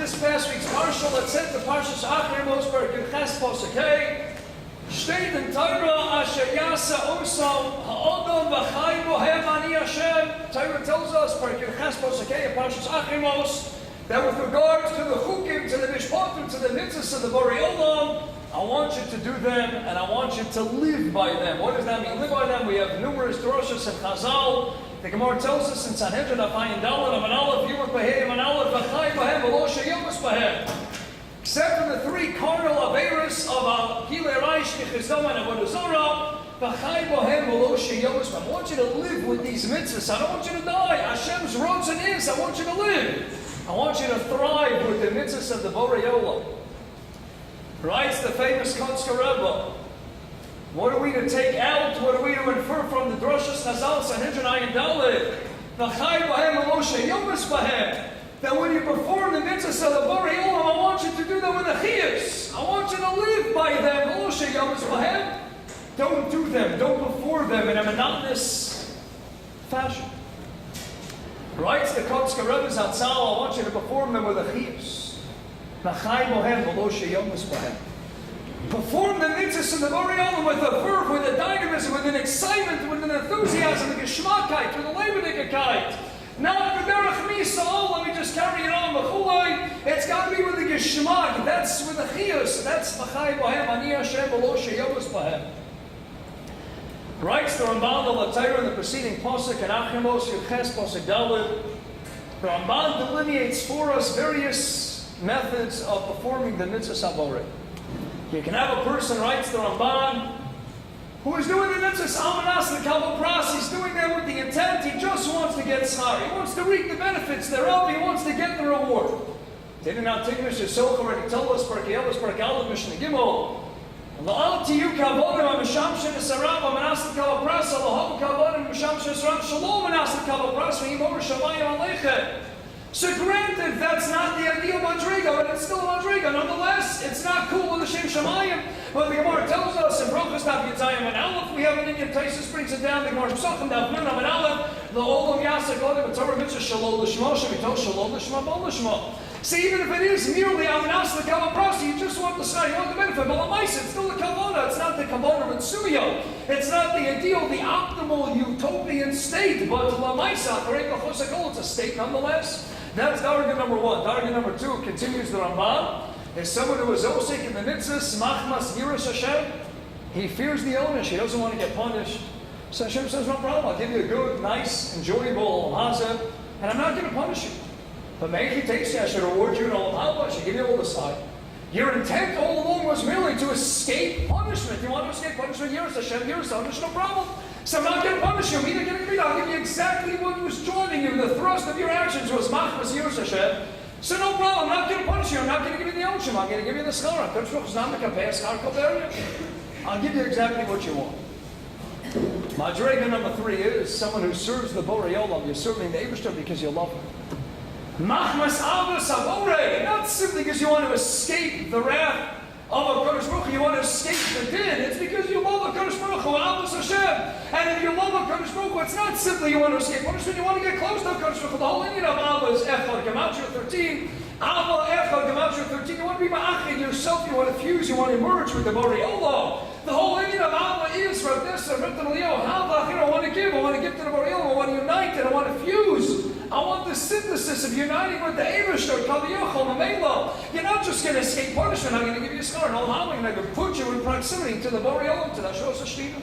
this past week's parsha, let's hit the parsha Shachar Mosber Ches Posakei. Steht in Torah, Asher Yasa Osam Ha'odom V'chai Bohem Ani Hashem. Torah tells us, Ches Posakei, parsha Shachar that with regards to the chukim, to the mishpatim, to the mitzvahs of the Borei Olam, I want you to do them, and I want you to live by them. What does that mean, live by them? We have numerous droshes and chazal. The Gemara tells us in Sanhedrin, Afayin Dalet, Aman Aleph, Yumot Behem, Aman Aleph, V'chai Behem, V'lo Sheyomus Behem. Except for the three cardinal averis of Gilei Reish, Nichizom, and Avodah Zorah, V'chai Behem, V'lo Sheyomus Behem. I want you to live with these mitzvahs. I don't want you to die. Hashem's rotzen is, I want you to live. I want you to thrive with the mitzvahs of the Borei Olam. Writes the famous Konska Rebbe. What are we to take out? What are we to infer from the Droshas Chazal Sanhedrin Ayin Dalet? V'chai Bahem V'lo Sheyomus Bahem. That when you perform the mitzvahs of the Borei Olam, I want you to do them with a chiyus. I want you to live by them. V'lo Sheyomus Bahem. Don't do them. Don't perform them in a monotonous fashion. Writes the Konska Rebbe Zatzal, I want you to perform them with a chiyus. Perform the mitzvahs of the Borei Olam with a verve, with a dynamism, with an excitement, with an enthusiasm, with a geschmackheit, with a lebendigkeit. Not the derech misa, oh, let me just carry it on, b'chulai. It's got to be with the geschmack. That's with the chiyus. That's v'chai bohem, ani Hashem, v'lo sheyomus bohem. Writes the Ramban the Latayra in the preceding pasuk and Achimos Yudches pasuk Dalet. The Ramban delineates for us various methods of performing the mitzvah saborei. You can have a person, writes the Ramban, who is doing the mitzvah amanas the kabel pras. He's doing them with the intent. He just wants to get schar. He wants to reap the benefits thereof. He wants to get the reward. Didn't not Tignish Yisok already tell us Perkei Avos Perkei Aleph Mishnah Gimel. La'al tiyu kavodim ha'mishamshin esarav ha'manas the kabel pras ha'lahav kavodim ha'mishamshin esarav shalom ha'manas the kabel pras v'yimor shamayim aleichem. So granted, that's not the ideal madriga, but it's still a madriga. Nonetheless, it's not cool with the Shem Shemayim. But the Gemara tells us in Brochus Daf Yitzayim and Aleph, we have an Indian Taisus brings it down. The Gemara Pesachim Daf Nun and Aleph, the Olam Yasek Olam and Torah Mitzvah Shalom L'Shmo Shemito Shalom L'Shmo Bol L'Shmo. See, even if it is merely Amanas L'Kavah Prasi, you just want the side, you want the benefit. But L'Maisa, it's still the Kavona. It's not the Kavona Mitsuyo. It's not the ideal, the optimal utopian state. But L'Maisa, it's a state nonetheless. That's Darga number one. Darga number two continues the Ramban. Is someone who is osik in the mitzvahs, machmas yiras Hashem. He fears the onish. He doesn't want to get punished. So Hashem says, no problem. I'll give you a good, nice, enjoyable hazeh, and I'm not going to punish you. But maybe he takes you, I should reward you in all I should give you all the side. Your intent all along was merely to escape punishment. You want to escape punishment? Yiras Hashem, yiras onish, no problem. So I'm not going to punish you. I'm either going to give you, I'll give you exactly what was driving you. The thrust of your actions was machmas yiras Hashem. So no problem. I'm not going to punish you. I'm not going to give you the onshim. I'm going to give you the schar. I'll give you exactly what you want. Madrega number three is someone who serves the Borei Olam. You're serving the Eibishter because you love him. Machmas avos avorei. Not simply because you want to escape the wrath of a Kodesh Baruch Hu, you want to escape the din. It's because you love a Kodesh Baruch Hu, avos Hashem. And if you love a Kodesh Baruch Hu, it's not simply you want to escape punishment, you want to get close to a Kodesh Baruch Hu. The whole Indian of Ava is Echad, Gematria 13. Ava, Echad, Gematria 13. You want to be ma'achid yourself, you want to fuse, you want to merge with the Borei Olam. The whole Indian of Ava is, Rav Nessa, Rav Tanalio, I want to give to the Borei Olam, I want to unite it, I want to fuse. I want the synthesis of uniting with the Eivishter, Kaviyachol, Mamela. You're not just going to escape punishment. I'm going to give you a scar. No, I'm going to put you in proximity to the Borei Olam, to the Ashos Hashtina.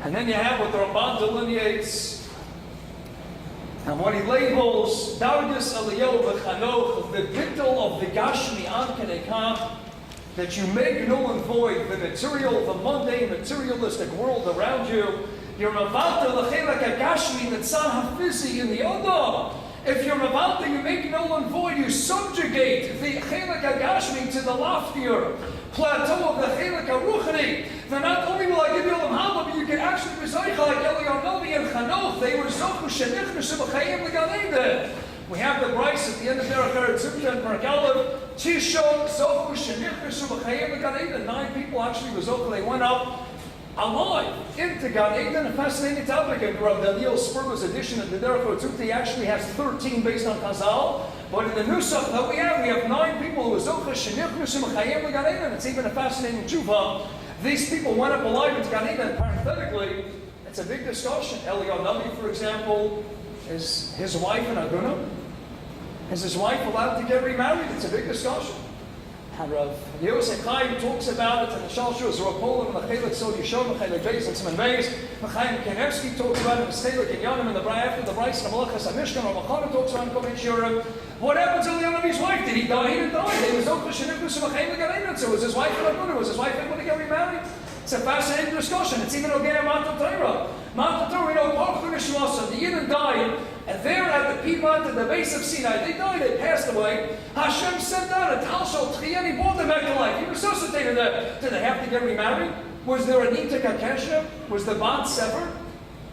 And then you have what the Ramban delineates, and what he labels, Dargis Eliyahu B'chanoch, the bittul of the Gashmi Ad Kedei Kach, that you make null and void the material, the mundane, materialistic world around you. You're mavata l'chelak hagashmi netzah hafizi in the odom. If you're mavata, you make null and void. You subjugate the chelak hagashmi to the loftier plateau of the chelak haruchani. Then not only will I give you olam haba, but you can actually be zeicha like Eliyahu Novi and Chanoch. They were zochu shenichneshu b'chayim l'gan Eden. We have the Bryce at the end of Derech Eretz Zimta and Perek Aleph. Tishon zochu shenichneshu b'chayim l'gan Eden. 9 people actually were zochu. They went up alive into Gan Eden. A fascinating topic. And Rav Daniel Spurga's edition of the Derech Eretz Zimta, he actually has 13 based on Chazal. But in the Nusach that we have 9 people who are Zocha Shenichnusim Chayim L'Gan Eden. It's even a fascinating tshuva. These people went up alive into Gan Eden. Parenthetically, it's a big discussion. Eliyahu Navi, for example, is his wife an Aguna? Is his wife allowed to get remarried? It's a big discussion. And Rav Yosef Chaim talks about it in the Shalshus, Rav Poland, and the Chelik Sod Yishon, the Chelik Beis, and Simon Beis. Chaim Kanevsky talks about it in the Chelik and Yanim, and the Bray after the Bryce, and the Malachas HaMishkan, Rav Chana talks about it in Kohen Shiurim. What happened to Eliyahu Navi's wife? Did he die? He didn't die. He was Zocha Shenichnusim Chayim L'Gan Eden. So was his wife an Aguna? Was his wife able to get remarried? It's a fascinating discussion. It's even okay at Matan Torah. Matan Torah, we know, Parchun Shmasa, the Yidden died, and there at the Piedmont, at the base of Sinai, they died, they passed away. Hashem sent down a Tal Shal Tchiyah, he brought them back to life. He resuscitated them. Did they have to get remarried? Was there a Nita Kakesha? Was the bond severed?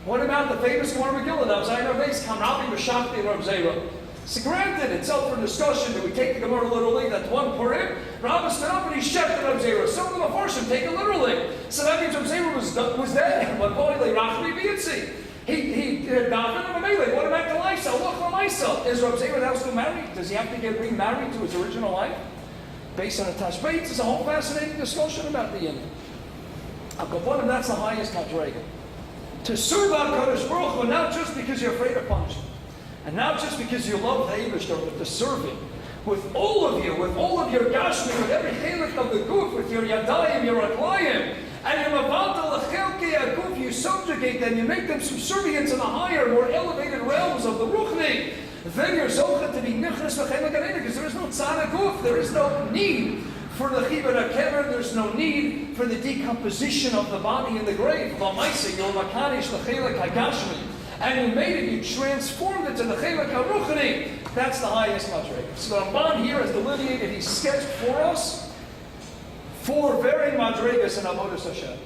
What about the famous Gemara Megillah? That was Einar Beis, Kamrabi B'Shakti and Rav Zera. So granted, it's up for discussion that we take the Gemara literally, that one Purim, Rabbah stood up and he shefted Rav Zera. Some of the Mepharshim take it literally. So that means Rav Zera was dead. But Boile Rachli B'Yitzi. He did David and Amelech. What about the Lisa? Look for Lisa. Is Rav Zera now still married? Does he have to get remarried to his original wife? Based on a Tashbeit, there's a whole fascinating discussion about the Indian. Akaponim, that's the highest Madrega. To serve HaKadosh Baruch Hu, not just because you're afraid of punishment. And not just because you love the Eibishter, but to serve Him. With all of you, with all of your gashmi, with every chelik of the guf, with your yadayim, your aklayim, and your mavalta lechelkei aguf, you subjugate them, you make them subservient to the higher, more elevated realms of the ruchni. Then you're zocha to be nichnas v'chein l'Gan Eden, because there is no tzad aguf, there is no need for the chibur hakever, there's no need for the decomposition of the body in the grave. L'maisa, you're makanish l'chelik hagashmi. And you made it, you transformed it to the Chelek HaRuchani. That's the highest Madrega. So the Ramban here has delineated, he sketched for us 4 varying Madregas in Avodas Hashem.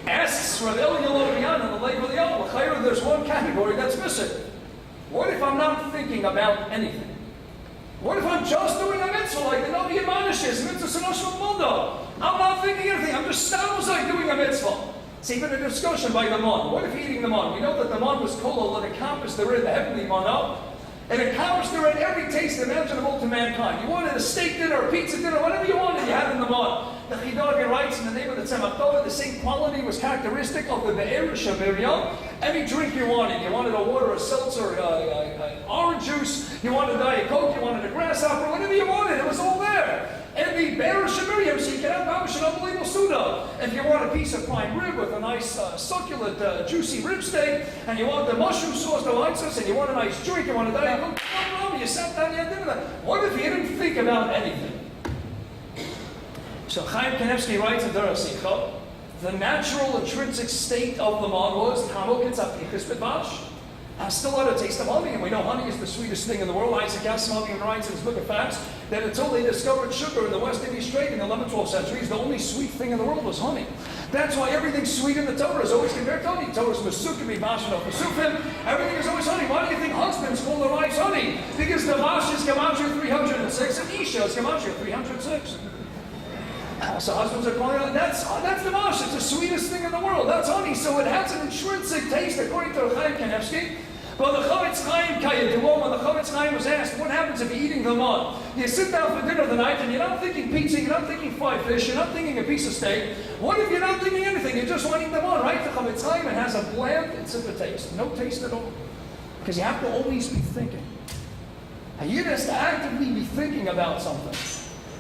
Asks Rav Eliyahu Lopian in the Lake of the L'chayra, there's one category that's missing. What if I'm not thinking about anything? What if I'm just doing a mitzvah like the Navi Yemanishes, mitzvah Sanoshim Mundo? I'm not thinking anything, I'm just like doing a mitzvah. It's even a discussion by the man. What if eating the man? We know that the man was kol and accomplished therein the heavenly manna, and accomplished therein every taste imaginable to mankind. You wanted a steak dinner, a pizza dinner, whatever you wanted, you had in the man. The Chidagi writes in the name of the Tzemach Torah, the same quality was characteristic of the Be'er Shamiriam. Any drink you wanted. You wanted a water, a seltzer, orange juice, you wanted a Diet Coke, you wanted a grasshopper, whatever you wanted, it was all there. And the Be'er Shamiriam, so you can have an unbelievable Suda. If you want a piece of prime rib with a nice succulent, juicy rib steak, and you want the mushroom sauce, the white sauce, and you want a nice drink, you want a Diet Coke, you sat down, you had dinner. What if you didn't think about anything? So Chaim Kanevsky writes in Darasicha, the natural intrinsic state of the man was Kamokitz Apichis B'Bash. I still had a taste of honey, and we know honey is the sweetest thing in the world. Isaac Asimov writes in his book of facts that until they discovered sugar in the West Indies Strait in the 11th, 12th centuries, the only sweet thing in the world was honey. That's why everything sweet in the Torah is always compared to honey. Torah is Masukim, Mibashin, Masufim. Everything is always honey. Why do you think husbands call their wives honey? Because the Vash is Gematria 306 and Isha is Gematria 306. So husbands are calling it, that's the mash, it's the sweetest thing in the world, that's honey, so it has an intrinsic taste according to Chaim Kanevsky. But the Chavetz Chaim Kayaduom, when the Chavetz Chaim was asked, what happens if you're eating the man? You sit down for dinner the night and you're not thinking pizza, you're not thinking fried fish, you're not thinking a piece of steak. What if you're not thinking anything, you're just wanting the man, right? The Chavetz Chaim, it has a bland, insipid taste, no taste at all. Because you have to always be thinking. A Yid has to actively be thinking about something.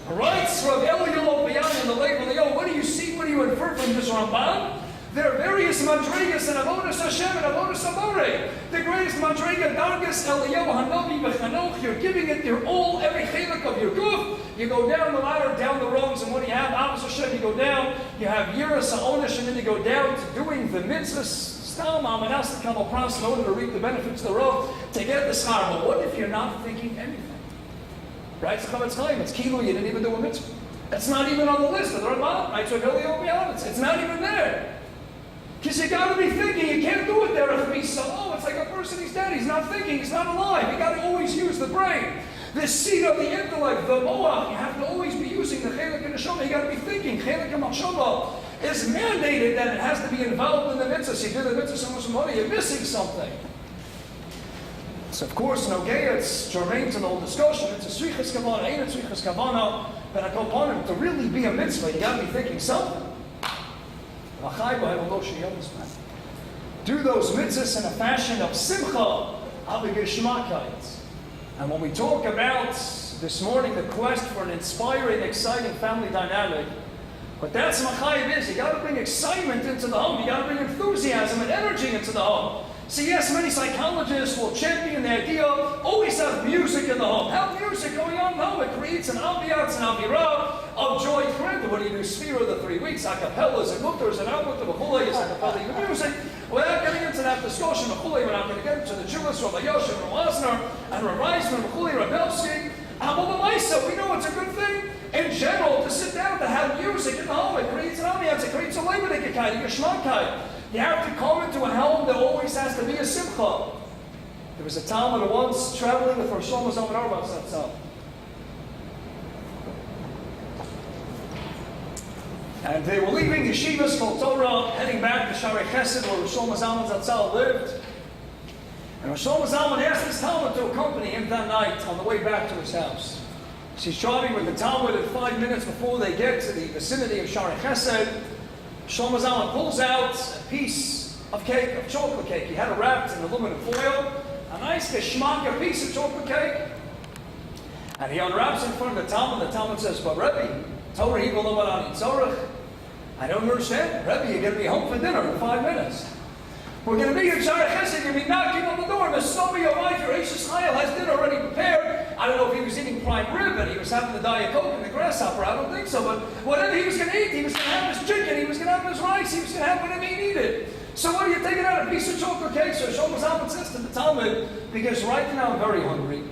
Writes Rav Eliyahu Lopian in the label, what do you see, what do you infer from this Ramban? There are various madregas in Avodas Hashem and Avodas Amore. The greatest madrega, Dargas Eliyahu Hanavi B'Chanoch, you're giving it your all, every chelik of your guf. You go down the ladder, down the rungs, and what do you have? Avodas Hashem, you go down, you have Yiras HaOnesh, and then you go down to doing the mitzvahs, Stam Amanas Kamal Pras, in order to reap the benefits thereof, to get the schar. But what if you're not thinking anything? Right? It's Chavetz Chaim. It's Kilu. You didn't even do a mitzvah. It's not even on the list of the Ramban. Right? So it's not even there. Because you got to be thinking. You can't do it there. It's like a person, he's dead. He's not thinking. He's not alive. You got to always use the brain. The seat of the intellect, the moach. You have to always be using the chelik and the shoma. You got to be thinking. Chelik and machshava is mandated that it has to be involved in the mitzvah. So you do the mitzvah so much money, you're missing something. So of course, Nogea, it's germane to the whole discussion. It's a Srichas Kavana, ain't a Srichas Kavana, but I go upon him to really be a mitzvah. You got to be thinking something. Do those mitzvahs in a fashion of simcha, abigishmakayt. And when we talk about this morning the quest for an inspiring, exciting family dynamic, but that's machayev is. You got to bring excitement into the home. You got to bring enthusiasm and energy into the home. So yes, many psychologists will champion the idea of always have music in the home. Have music going on in the home. It creates an ambiance, an avira of joy. When you do Sefira the 3 weeks, acapellas and mutters and outmutter, v'chulei is acapella with music. Without getting into that discussion, v'chulei, we're not going to get into the Jewish, Rabbi Yosef, Rabbi Wasner, and Rabbi Reisman, v'chulei, Rabelski. We know it's a good thing in general to sit down to have music in the home. It creates an ambiance, it creates a leibedikkeit, a geschmackkeit. You have to come into a home that always has to be a simcha. There was a Talmud once traveling with Rosh Shlomo Zalman Auerbach. And they were leaving Yeshivas Kol Torah, heading back to Shari Chesed, where Rosh Shlomo Zalman Zatzal lived. And Rosh Shlomo Zalman asked his Talmud to accompany him that night on the way back to his house. She's driving with the Talmud, and 5 minutes before they get to the vicinity of Shari Chesed, Shlomo Zalman pulls out a piece of cake, of chocolate cake. He had it wrapped in aluminum foil, a nice geschmack piece of chocolate cake. And he unwraps it in front of the Talmud. The Talmud says, "But Rebbe, Torah Hivalomar Tzorach, I don't understand. Rebbe, you're going to be home for dinner in 5 minutes. We're going to be here at Shari Chesed. You're going to be knocking on the door. The son of your wife, your Ashes Chayil, has dinner already prepared." I don't know if he was eating prime rib and he was having the Diet Coke and the grasshopper. I don't think so. But whatever he was going to eat, he was going to have his chicken, he was going to have his rice, he was going to have whatever he needed. So what are you taking out? A piece of chocolate cake? So Shlomo Zalman says to the Talmud, because right now I'm very hungry.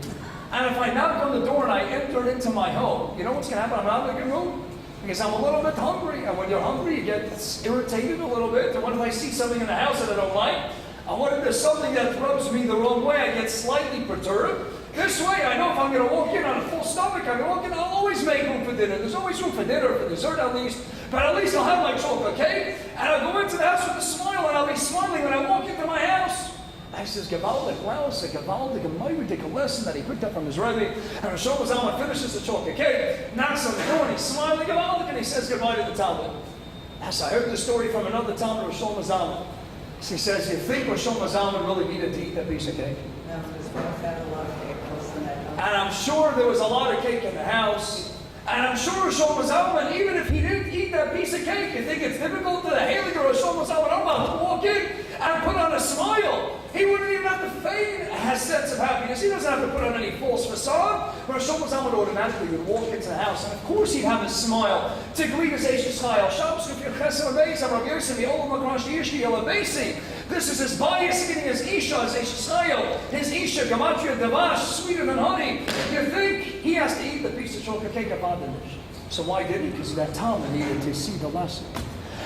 And if I knock on the door and I enter into my home, you know what's going to happen? I'm not making room. Because I'm a little bit hungry. And when you're hungry, you get irritated a little bit. And what if I see something in the house that I don't like? And what if there's something that rubs me the wrong way? I get slightly perturbed. This way, I know if I'm going to walk in on a full stomach, I'm going to walk in, I'll always make room for dinner. There's always room for dinner, for dessert at least. But at least I'll have my chocolate cake. And I'll go into the house with a smile, and I'll be smiling when I walk into my house. I says, Gavaldik, wow, it's a Gavaldik, a Mayridik, lesson that he picked up from his Rebbe. And Rosh Zalman finishes the chocolate cake, knocks on the door, and he's smiling, Gavaldik, and he says goodbye to the Talmud. As I heard the story from another Talmud, Rosh Zalman. He says, you think Rosh Zalman really needed to eat that piece of cake? No, his wife had a lot of cake. And I'm sure there was a lot of cake in the house. And I'm sure Rosh Zalman, even if he didn't eat that piece of cake, you think it's difficult to the Heilige Rosh Zalman to walk in and put on a smile? He wouldn't even have to feign a sense of happiness. He doesn't have to put on any false facade. Rosh Zalman automatically would walk into the house, and of course he'd have a smile to greet his Eish Chayil. This is his bias getting his Isha, his Eish Chayil, his Isha, Gematria Davash, sweeter than honey. You think he has to eat the piece of chocolate cake of Adonish. So why did he? Because that Talmud needed to see the lesson.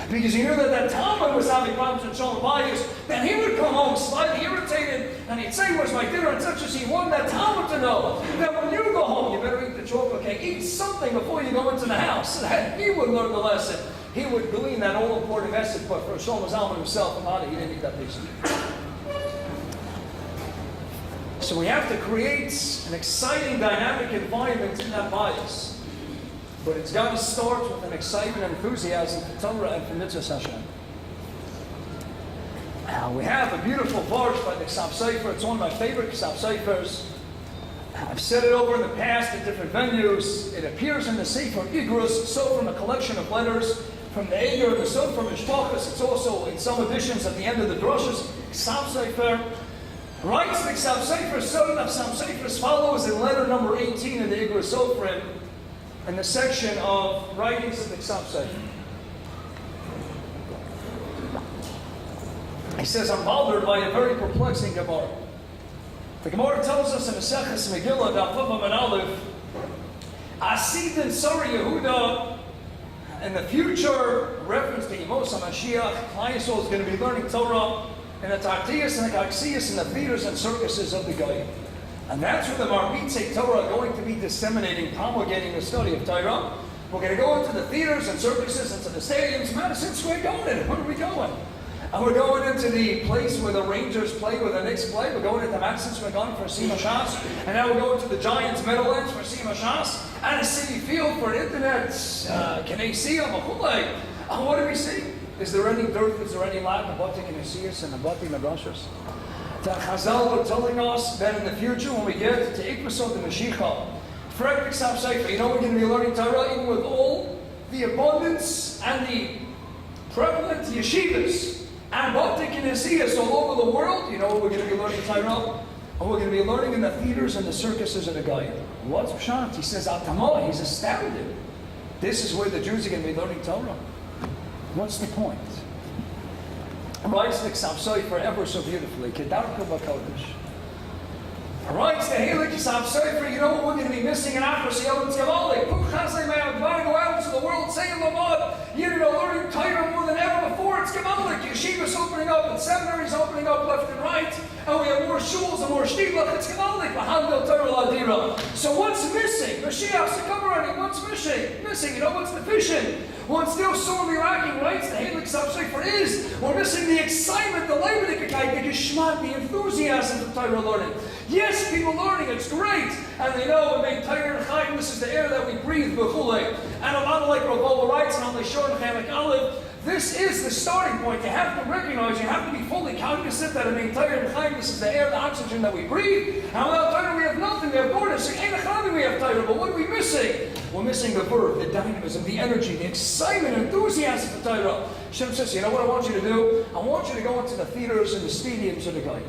Because he knew that Talmud was having problems with Shalom bias, then he would come home slightly irritated, and he'd say, "Where's my dinner?" and such as he wanted that Talmud to know that when you go home, you better eat the chocolate cake, eat something before you go into the house. So that he would learn the lesson. He would glean that all-important message, but for Shlomo Zalman himself, he didn't eat that piece of cake. So we have to create an exciting, dynamic environment in that bias. But it's got to start with an excitement and enthusiasm for Torah and for Mitzvah Hashem. Now, we have a beautiful verse by the Ksav Sefer. It's one of my favorite Ksav Sefers. I've said it over in the past at different venues. It appears in the Sefer Igrus, so from a collection of letters from the Eger and the so from Mishpachas. It's also in some editions at the end of the drushes. Ksav Sefer writes the Ksav Sefer, so the Ksav Sefer as follows in letter number 18 in the Igrus Sofrim, in the section of writings of the Ksav Sefer. He says, I'm bothered by a very perplexing Gemara. The Gemara tells us in the Seches Megillah, Daf and Aleph, Asidin Sari Yehuda, in the future, reference to Yemos HaMashiach, Klal Yisrael is going to be learning Torah in the Tartias and the Kaksias and the theaters and circuses of the Goyim. And that's where the Marbitzei Torah are going to be disseminating, promulgating the study of Torah. We're going to go into the theaters and circuses, into the stadiums, Madison Square Garden. Where are we going? And we're going into the place where the Rangers play, where the Knicks play. We're going into Madison Square Garden for Sima Shas. And now we're going to the Giants Meadowlands for Sima Shas. And a City Field for Internet. Kinesia, Machulei. And what do we see? Is there any dirt? Is there any lack of Bati Kinesias and Bati Madrashas? The Chazal are telling us that in the future, when we get to Ikmasot and Mashiach, Frederick Sav Sefer, you know we're going to be learning Torah even with all the abundance and the prevalent yeshivas and Bati Kinesias all over the world. You know what we're going to be learning Torah? And we're going to be learning in the theaters and the circuses and the Goyim. What's Pshat? He says, Atama, he's astounded. This is where the Jews are going to be learning Torah. What's the point? Writes the Ksav Sefer ever so beautifully. Kedarka B'Kodesh. Writes the Halik Ksav Sefer, you know what we're going to be missing in Achros Yom Tzavalik. Puk Chazay Me'ad, go out into the world, saying Lamad, you know, learning Torah more than ever before. It's Gemalik. Yeshivas opening up and seminaries opening up left and right. And we have more shuls and more shtiblach. It's Gemalik. V'handel Torah Ladira. So what's missing? Mashiach's come already. What's missing? You know what's deficient? What's still sorely lacking, right? The Halik Ksav Sefer is, we're missing the excitement, the labor, the geschmack, the enthusiasm of Torah learning. Yes, people learning, it's great. And they know, we make Torah and Chaim, this is the air that we breathe, b'chulei. And a lot of like Rav writes, and on the short of Chaim Aleph, this is the starting point. You have to recognize, you have to be fully cognizant that in Torah and Chaim, this is the air, the oxygen that we breathe. And without Torah, we have nothing. We have boredom. In Chaim, we have Torah, but what are we missing? We're missing the verb, the dynamism, the energy, the excitement, enthusiasm for Torah. Shem says, you know what I want you to do? I want you to go into the theaters and the stadiums and the Goyim.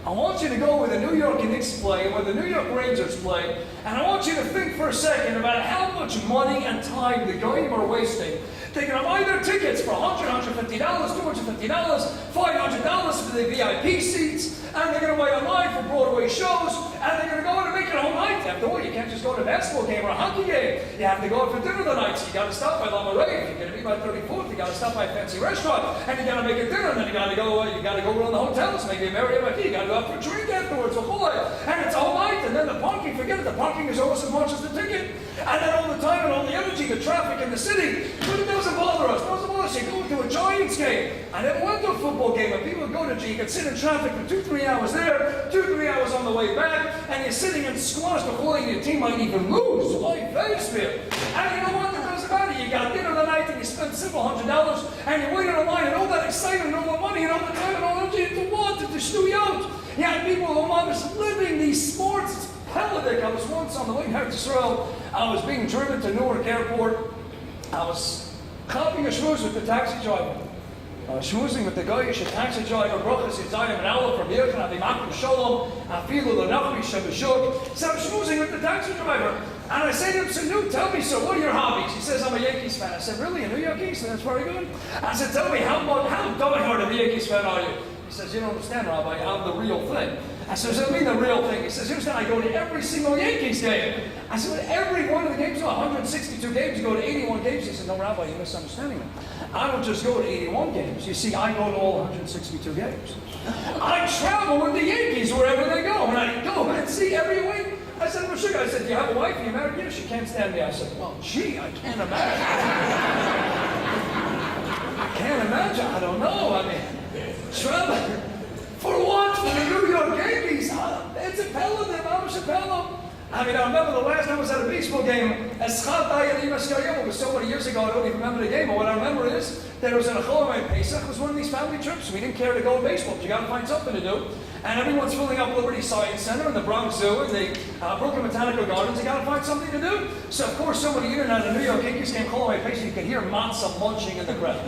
I want you to go where the New York Knicks play and where the New York Rangers play, and I want you to think for a second about how much money and time the Goyim are wasting. They're going to buy their tickets for $100, $150, $250, $500 for the VIP seats, and they're going to wait online for Broadway shows, and they're going to go and make it a whole night. After all, you can't just go to a basketball game or a hockey game. You have to go out for dinner the night, so you got to stop by La Marais. If you're going to be by 34th, you got to stop by a fancy restaurant, and you got to make a dinner, and then you got to go around the hotels, maybe a Marriott, you got to go out for a drink afterwards, and it's a whole night, and then the parking, forget it, the parking is almost as much as the ticket. And then all the time and all the energy, the traffic in the city, but it doesn't bother us. It doesn't bother us. You go to a Giants game. I never went to a football game, and people would go to, you could sit in traffic for 2-3 hours there, 2-3 hours on the way back, and you're sitting and squashed before your team might even lose. Like Vegasville. And you know what? It doesn't matter. You got dinner the night, and you spend several $100, and you wait in a line, and all that excitement, and all the money, and all the time, and all the energy, to what? To stew out. You had people who are just living these sports. It's helidic. I was once on the way back to Israel. I was being driven to Newark Airport. I was copying a shmooze with the taxi driver. I was schmoozing with the Goyish taxi driver, Brochus Yitzayim and Allah from Yirkan, Abimakim Shalom, Afilu L'Nachmi Shabashuk. So I'm schmoozing with the taxi driver. And I say to him, Sanu, tell me, sir, what are your hobbies? He says, I'm a Yankees fan. I said, really? A New York Yankees fan? That's very good. I said, tell me, how diehard of a Yankees fan are you? He says, you don't understand, Rabbi, I'm the real thing. I said, what do you mean the real thing? He says, you understand, I go to every single Yankees game. I said, well, every one of the games, 162 games, you go to 81 games. He said, no, Rabbi, you're misunderstanding me. I don't just go to 81 games. You see, I go to all 162 games. I travel with the Yankees wherever they go, and I go and see every week. I said, well, sugar, I said, do you have a wife? Are you married? Yes, she can't stand me. I said, well, gee, I can't imagine. I can't imagine. I don't know. I mean, travel. For what? For the New York Yankees? It's a Pelham, they're Mamash a Pelham. I mean, I remember the last time I was at a baseball game, it was so many years ago, I don't even remember the game, but what I remember is that it was in a Cholomay Pesach, it was one of these family trips. We didn't care to go to baseball, but you got to find something to do. And everyone's filling up Liberty Science Center and the Bronx Zoo and the Brooklyn Botanical Gardens. You got to find something to do. So, of course, somebody here at the New York Yankees game, Cholomay Pesach, you could hear matzah munching in the crowd.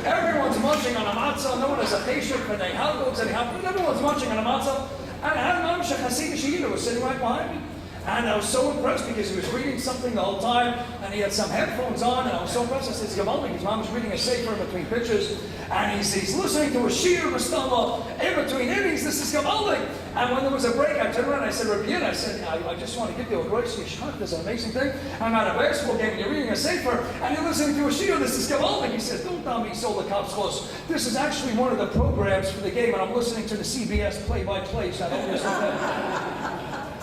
Everyone's munching on a matzah. No one has a patient for the hot dogs and everyone's munching on a matzah. And Hadam Shach Hasidic Shehida was sitting right behind me. And I was so impressed because he was reading something the whole time, and he had some headphones on, and I was so impressed. I said, it's Gavaldik. His mom was reading a sefer in between pitches, and he's listening to a shir Mustama in between innings. This is Gavaldik. And when there was a break, I turned around and I said, Rabbi Eytan, I said, I just want to give you a grace. Yishmak, this is an amazing thing. I'm at a basketball game, and you're reading a sefer, and you're listening to a shir. This is Gavaldik. He says, don't tell me sold the cops close. This is actually one of the programs for the game, and I'm listening to the CBS play-by-play, so I don't understand that.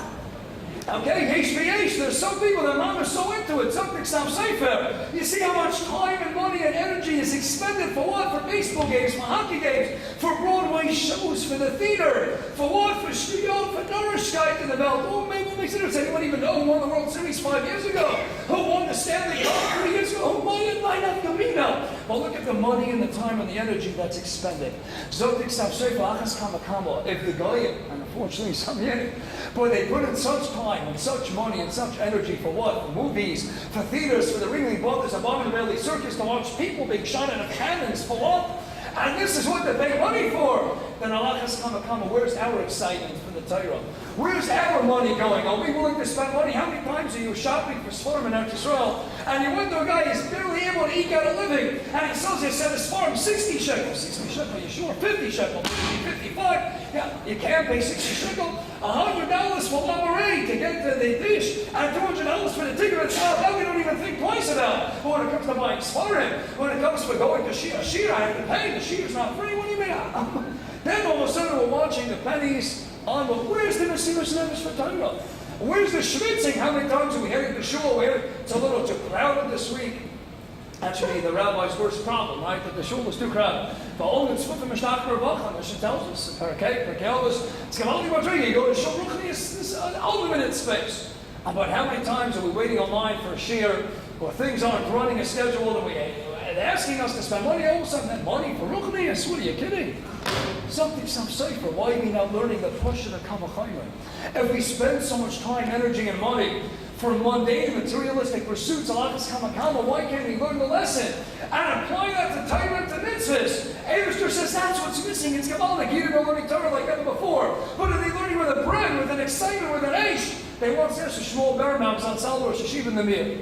Okay, yesh v'yesh. There's some people that mom is so into it. Something sounds safer. You see how much time and money and energy is expended for what? For baseball games, for hockey games, for Broadway shows, for the theater, for what? For studio, for Norrischkeit in the belt. Oh, maybe what makes it? Does anyone even know who won the World Series 5 years ago? Who won the Stanley Cup 3 years ago? Who might not Gamina? Well, look at the money and the time and the energy that's expended. Zotik Savsefa Achas Kamakamo. If the guy, and unfortunately some yet, but they put in such time and such money and such energy for what? For movies, for theaters, for the Ringling Brothers, Abominable Circus, to watch people being shot out of cannons, for what? And this is what they pay money for. Then Alachas Kamakama, where's our excitement for the Torah? Where's our money going? Are we willing to spend money? How many times are you shopping for Sforim in Eretz Yisrael, and you went to a guy who's barely able to eke out a living, and he sells you a set of Sforim 60 shekels. 60 shekels, you sure? 50 shekels, 55. Yeah, you can't pay 60 shekels. $100 for Lamoureux to get to the dish, and $200 for the ticket itself. That we don't even think twice about. But when it comes to buying Sforim, when it comes to going to Shira, I have to pay. The Shira's not free. What do you mean? Then all of a sudden we're watching the pennies on the, where's the Mesilas Nefesh for Torah? Where's the schwitzing? How many times are we heading to shul? It's a little too crowded this week. Actually, the rabbi's worst problem, right? That the shul is too crowded. But all the tzvufim mishnach b'rabach, Mishnah tells us, okay, it's Gavaldi Madriga, you go to shul ruchni, it's unlimited space. But how many times are we waiting online for a shiur, or things aren't running a schedule, and they're asking us to spend money, all of a sudden that money for ruchni? What are you kidding? Something safer. Why are we not learning the push of the Kavachayim? If we spend so much time, energy, and money for mundane, materialistic pursuits, why can't we learn the lesson and apply that to Torah and to mitzvahs? Eberster says that's what's missing. It's Kabbalah. You didn't learning Torah like that before. But are they learning with a bread, with an excitement, with an ash? They want to say Shmuel Bermams on Salvador Shashiv in the Mir.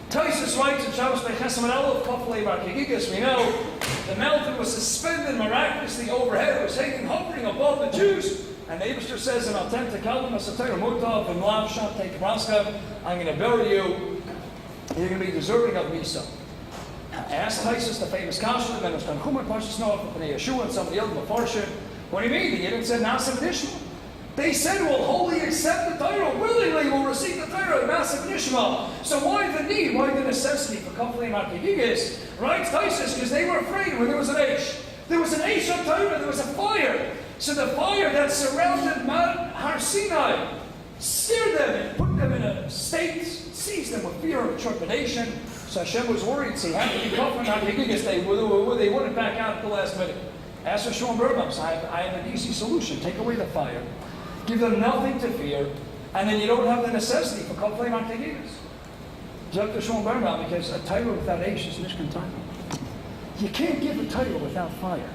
Taisus writes in Shabbos Bechesam and Aleph Kafalei Bar Kegigas, we know the mountain was suspended miraculously overhead. It was hovering above the Jews. And the Eberster says in authentic Kalvim Asatayr Mutov and Lav Shatei Kabraska, I'm going to bury you. You're going to be deserving of Misa. Asked Taisus, the famous Kasha, then it was Tanchumah Pashas Noach, and Yeshua, and some of the other Mefarshim. What do you mean? He didn't say Nasim Nishma. They said we'll wholly accept the Torah, willingly we'll receive the Torah, Nasim Nishma. So why the need, why the necessity for Kafalei Markegigis? Right, Taisus, because they were afraid when there was an Aish. There was an Aish on Torah, there was a fire. So the fire that surrounded Mount Har Sinai scared them and put them in a state, seized them with fear and trepidation. So Hashem was worried, so he had to be Kafalei Markegigis. They wouldn't back out at the last minute. Ask for Shmuel Bermams, I have an easy solution. Take away the fire. Give them nothing to fear, and then you don't have the necessity for Kafalei Markegigis. Dr. Shmuel Bermam, because a Torah without Aish is Mishkan Torah. You can't give a Torah without fire.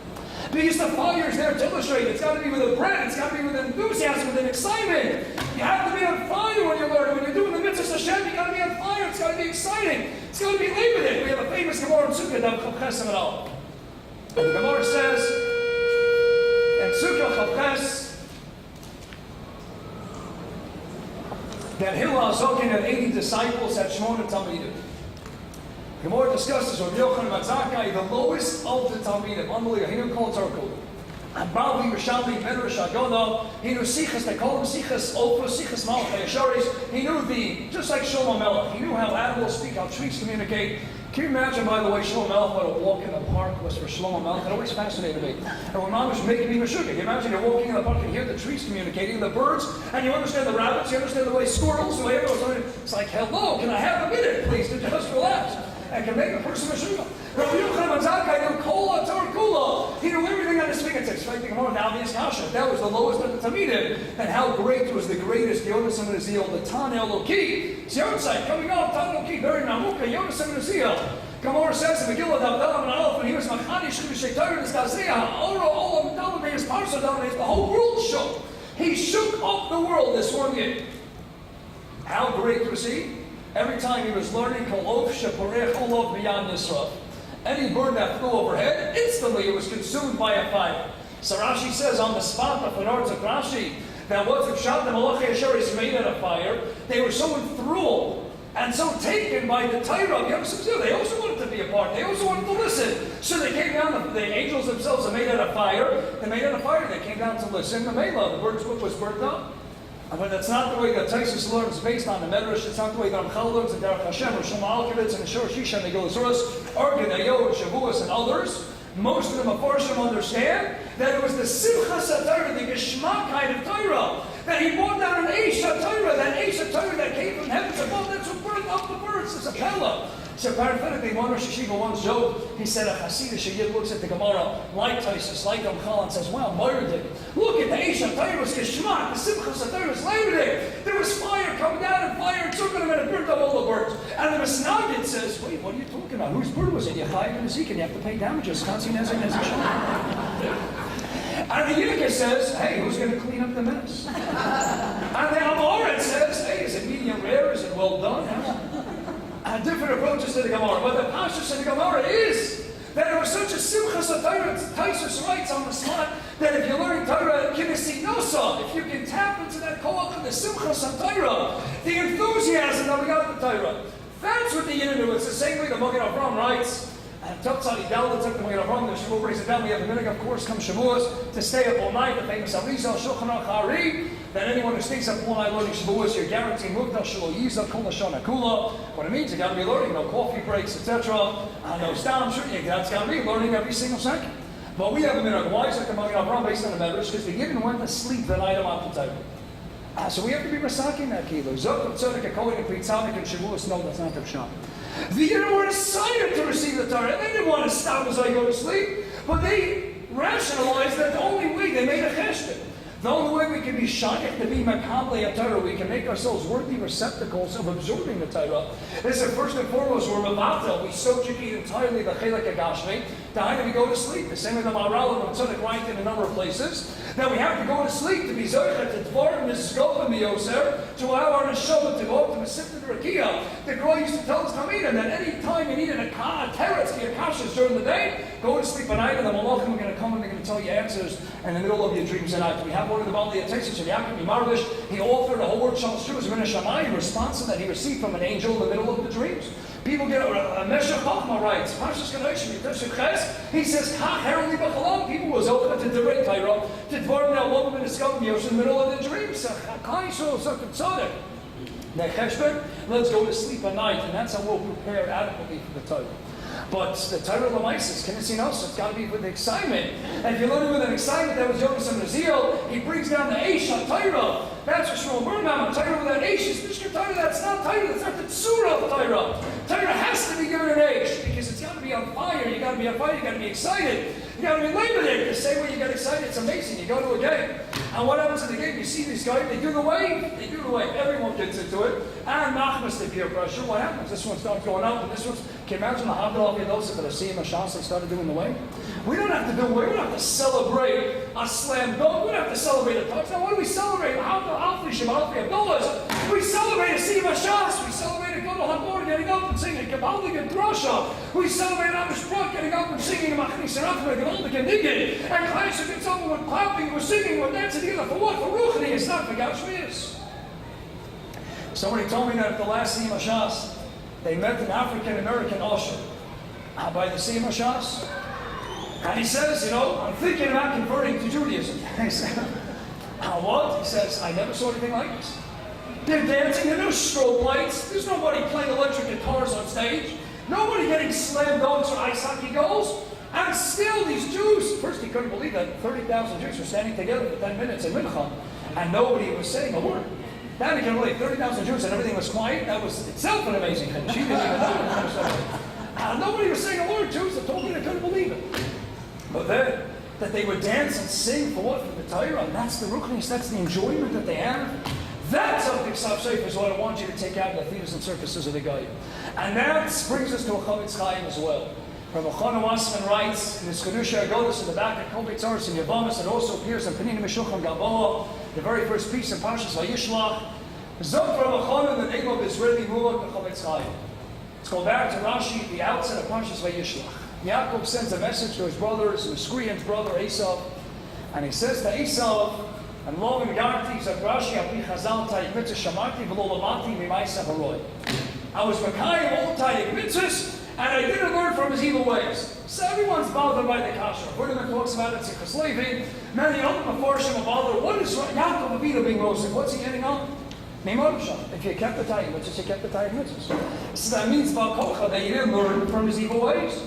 Because the fire is there to illustrate. It's got to be with a bread. It's got to be with enthusiasm, with an excitement. You have to be on fire when you learn. When you're doing the mitzvahs Hashem, you got to be on fire. It's got to be exciting. It's got to be limited. We have a famous Gemara in Sukkah, Chav Ches and all. And the Gemara says, in Sukkah Chav Ches, that Hillel Zokin had 80 disciples at Shmona Talmidim. The Gemara discusses Rabbi Yochanan ben Zakkai, the lowest of the Talmidim. Unbelievable. He knew Kol Tzarkul. And Bali Rishalmi Medrash Agona. He knew Sichas. They call him Sichas Opa, Sichas Malchei Yesharis. He knew just like Shlomo Melech. He knew how animals speak, how trees communicate. Can you imagine, by the way, Shlomo Melech, what a walk in the park was for Shlomo Melech? It always fascinated me. And when Mom was making me Meshuggah, can you imagine you're walking in the park and you hear the trees communicating, the birds, and you understand the rabbits, you understand the way squirrels, the way everyone. It's like, hello, can I have a minute, please, to just relax? And can make a person Meshuggah. Rabbi Yochanan ben Zakkai knew Kol HaTorah Kula. He knew everything on his fingertips. Right? Think about now the Kasha. That was the lowest of the Talmidim. And how great was the greatest Yonas and Nezil, the Tan Eloki. It's your side coming up, Tan Eloki, very Namuka, Yonas and Nezil. Gemara says in Megillah Davdalam and Aleph, when he was Machani Shemishei Torah and Skazia, all of Dalamei, his Parsa Dalamei, the whole world shook. He shook up the world this one year. How great was he? Every time he was learning, Kolov Sheporech Olov B'Yan Yisrael. Any bird that flew overhead, instantly it was consumed by a fire. So Rashi says on the spot, the Fanarts of Rashi, that was if Shat the Malachei Yesharis made out of fire, they were so enthralled and so taken by the Torah. They also wanted to be a part. They also wanted to listen. So they came down, the angels themselves are made out of fire. They made out of fire. They came down to listen. The Mela, the bird's book was burnt up. But that's not the way that Taisus learns based on the Medrash. It's not the way that Ramchal learns in Derech Hashem, or Shlomo Alkevitz, and the Shor Shisha, and the Gilazorus, Argedayo, and Shavuos, and others. Most of the Mefarshim understand that it was the Simchas HaTorah, the Geshmak kind of Torah, that he brought down an Eish HaTorah, that Eish HaTorah that came from heavens above, that's what burned up the birds. It's a Pella. So parenthetically, one Rosh Hashiva once joked, he said a Hasidic Yid looks at the Gemara like Taisus, like Ramchal, and says, wow, Moirdik, look at the Eish HaTorah was Geshmak, the Simchas HaTorah was Leibdik. There was fire coming down and fire took them and it burned up all the birds. And the Misnagid says, wait, what are you talking about? Whose bird was it? Yechayim and Ezekiel, you have to pay damages. And the Yiddike says, hey, who's going to clean up the mess? And the Amorit says, hey, is it medium rare? Is it well done? And different approaches to the Gemara. But the Pashtus in the Gemara is that it was such a Simchas HaTorah. Taisus writes on the spot that if you learn Torah, Kinesi Nosa, if you can tap into that koach of the Simchas HaTorah, the enthusiasm that we got in the Torah, that's what the Yidden do. It's the same way the Magen Avraham writes. And Totzadi Dalda took the Magen Avraham, the Shavuot brings it down. We have the minhag, of course, come Shavuos, to stay up all night, the famous Arizal, Shulchan Aruch Hari, that anyone who stays up all night learning Shavuos, you're guaranteed Mukdash Shelo Yiza Kol Lashon Kula. What it means, you got to be learning, no coffee breaks, etc. No stam, sure, that's got to be learning every single second. But we have a minhag. Why is it the Magen Avraham based on the Medrash? Because the Yidden went to sleep the night of Matan Torah. So we have to be resaking that kilo. Zok Tzedek, Akoyin, and Pritzadik, and Shavuos. No, that's not the Pshat. The Yidden were excited to receive the Torah. They didn't want to stop as I go to sleep, but they rationalized that the only way they made a cheshbon. The only way we can be shaykh to be makabli Torah, we can make ourselves worthy receptacles of absorbing the Torah, is that first and foremost we're mevatel. We subjugate entirely the chelek agashmi. That we go to sleep. The same with the Maharal and Tzedek write in a number of places that we have to go to sleep to be zoichet to dvar mizgov miyoser, to allow our neshama to go up to the sifted rakia. The Gra used to tell us Tamida that any time you needed a teretz, the akashas during the day, go to sleep at night, and the malachim are going to come and they're going to tell you answers in the middle of your dreams at night. We have one of the Bali Tesis of Yaakov Imarvish. He authored the whole word Shal Shuvas Min Hashamayim, response that he received from an angel in the middle of the dreams. People get a Meshach Chachma writes, Parshas Kedoshim, Yitashim Ches, he says, Ha heraldly b'chalam. People was open to direct Torah, to dvar now one woman is coming in the middle of the dreams. The cheshbon, let's go to sleep at night, and that's how we'll prepare adequately for the Torah. But the Torah Lamaisis, Kinesinos, it's got to be with excitement. And if you learn it with an excitement, that was Jonas and Raziel, he brings down the Eish on Torah. That's what Shmuel Burnham, Torah with an Eish is Mishka Torah, that's not Torah, that's not the Tzura of Torah. Torah has to be given an Eish, because it's got to be on fire, you got to be on fire, you got to be excited, you got to be limited. The same way you get excited, it's amazing. You go to a game, and what happens in the game? You see these guys, they do the wave, everyone gets into it, and Machmas, the peer pressure, what happens? This one starts going up, and this one's, can you imagine the Havdalah of those that are seeing a chance they started doing the wave? We don't have to do away, we don't have to celebrate a slam dunk, we don't have to celebrate a touchdown. What do we celebrate? We celebrate a Sima Shas, we celebrate a Gadol Hador getting up and singing Kabbalik and Drasha, we celebrate Amish Brok getting up and singing Machnis Serachim and Gavaldik and Niggin, and Klaisha gets up and we're clapping, we're singing, we're dancing together. For what? For Ruchni, it's not for Gashmias. Somebody told me that at the last Sima Shas, they met an African-American usher by the Sima Shas. And he says, I'm thinking about converting to Judaism. I said, what? He says, I never saw anything like this. They're dancing, there are no strobe lights, there's nobody playing electric guitars on stage, nobody getting slam dunks or ice hockey goals. And still these Jews, first he couldn't believe that 30,000 Jews were standing together for 10 minutes in Mincha, and nobody was saying a word. Then he can believe 30,000 Jews and everything was quiet. That was itself an amazing thing. She didn't even know. Nobody was saying a word. Jews that told me they couldn't believe it. But then, that they would dance and sing for what? For the Torah. And that's the ruchnis, that's the enjoyment that they have. That's something Sav is what I want you to take out of the theaters and circuses of the Goyim. And that brings us to a Chavetz Chaim as well. Rabbi Eytan Feiner writes in his Kedusha Agodas at the back of Kol Beitzaris and Yavamas, it also appears in Panina Meshulchan Gavoa, the very first piece in Parshas Vayishlach. Zok Rabbi Eytan, the name of Israeli Mulak, the Chavetz Chaim. Let's go back to Rashi at the outset of Parshas Vayishlach. Yaakov sends a message to his brothers, Miscrian's brother Esav, and he says to Esav, and lo v'garti zakrashi api chazal ta'ik mitzvah shamati v'lo lamati mimaisa haroy. I was Mekayim all ta'ik mitzvahs, and I didn't learn from his evil ways. So everyone's bothered by the kasha. Buddha talks about it, Sichas Levi. Many other Meforshim are bothered. What is Yaakov Avinu being roasted? What's he getting on? If you kept the Tayim mitzvahs, you kept the Tayim mitzvahs. So that means Balkocha, that you didn't learn from his evil ways.